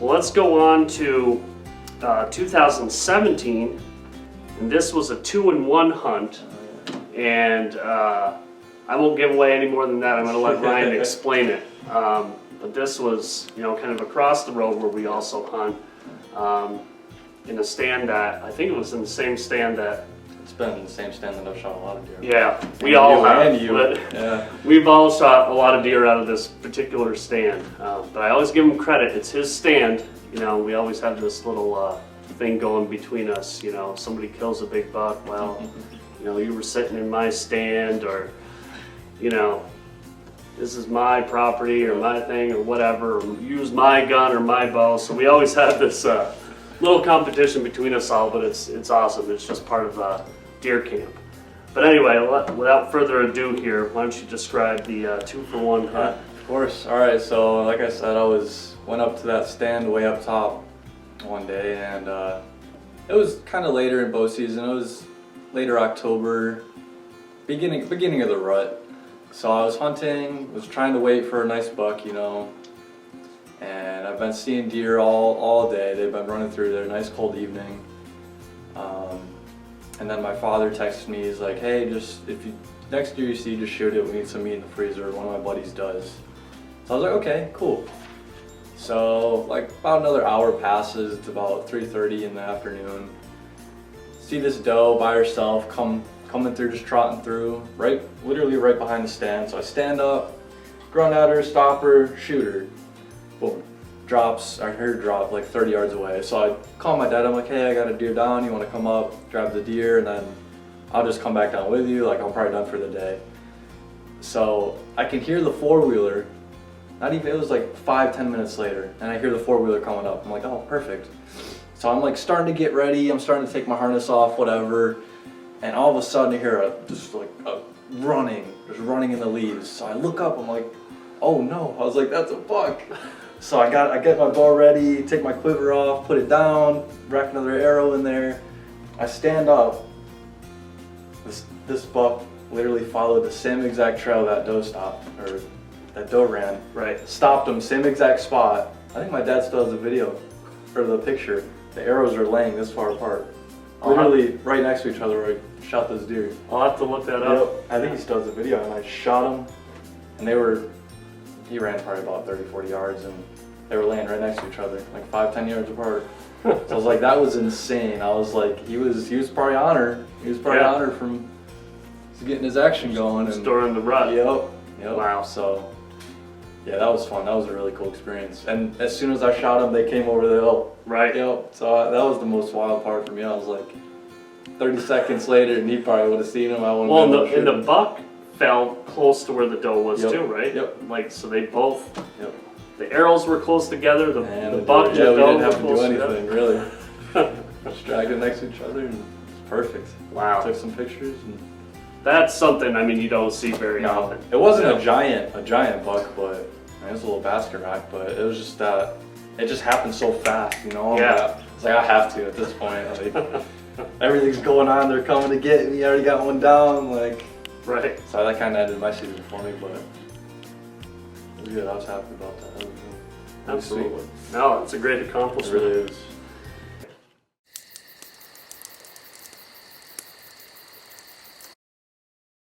Well, let's go on to 2017, and this was a 2-in-1 hunt, and I won't give away any more than that. I'm going to let Ryan explain it. But this was, you know, kind of across the road where we also hunt, in a stand that, I think it was in the same stand that... It's been in the same stand that I've shot a lot of deer. Yeah, we all have. Yeah. We've all shot a lot of deer out of this particular stand. But I always give him credit. It's his stand. You know, we always have this little thing going between us. You know, somebody kills a big buck, well, you know, you were sitting in my stand, or, you know, this is my property or my thing or whatever, or use my gun or my bow. So we always have this little competition between us all, but it's awesome. It's just part of deer camp. But anyway, without further ado here, why don't you describe the 2-for-1 hunt? Of course. All right, so like I said, went up to that stand way up top one day, and it was kind of later in bow season. It was later October, beginning of the rut. So I was hunting, was trying to wait for a nice buck, you know, and I've been seeing deer all day. They've been running through there, nice cold evening. And then my father texted me, he's like, hey, next deer you see, just shoot it. We need some meat in the freezer. One of my buddies does. So I was like, okay, cool. So like about another hour passes. It's about 3:30 in the afternoon. See this doe by herself coming through, just trotting through, literally right behind the stand. So I stand up, grunt at her, stop her, shoot her. Boom. Drops, I heard her drop like 30 yards away. So I call my dad, I'm like, hey, I got a deer down, you want to come up, grab the deer, and then I'll just come back down with you, like I'm probably done for the day. So I can hear the four-wheeler, it was like 5-10 minutes later, and I hear the four-wheeler coming up. I'm like, oh, perfect. So I'm like starting to get ready, I'm starting to take my harness off, whatever, and all of a sudden I hear just running in the leaves. So I look up, I'm like, oh no, I was like, that's a buck. So I get my bow ready, take my quiver off, put it down, rack another arrow in there. I stand up. This buck literally followed the same exact trail that doe stopped, or that doe ran. Right. Stopped him, same exact spot. I think my dad still has the video, or the picture. The arrows are laying this far apart. Literally right next to each other where I shot this deer. I'll have to look that up. Yep. I think he still has the video, and I shot him, and he ran probably about 30-40 yards, and they were laying right next to each other, like 5-10 yards apart. So I was like, that was insane. I was like, he was probably on her. He was probably on her from getting his action going. Just during the rut. Yep. Wow. So yeah, that was fun. That was a really cool experience. And as soon as I shot him, they came over the hill. Right. Yep. So that was the most wild part for me. I was like, 30 seconds later, and he probably would have seen him. And the buck fell close to where the doe was too, right? Yep. Like, so they both, Yep. The arrows were close together, the buck and the doe we didn't have to do anything, really. together. Just dragged it next to each other, and it's perfect. Wow. Took some pictures. And that's something, I mean, you don't see very often. It wasn't a giant buck, but it was a little basket rack, but it was just that, it just happened so fast, you know? Yeah. It's like, I have to at this point. Like, everything's going on, they're coming to get me, I already got one down, like. Right. So that kind of ended my season for me, but it was good. I was happy about that. That was Absolutely. No, it's a great accomplishment. It really is.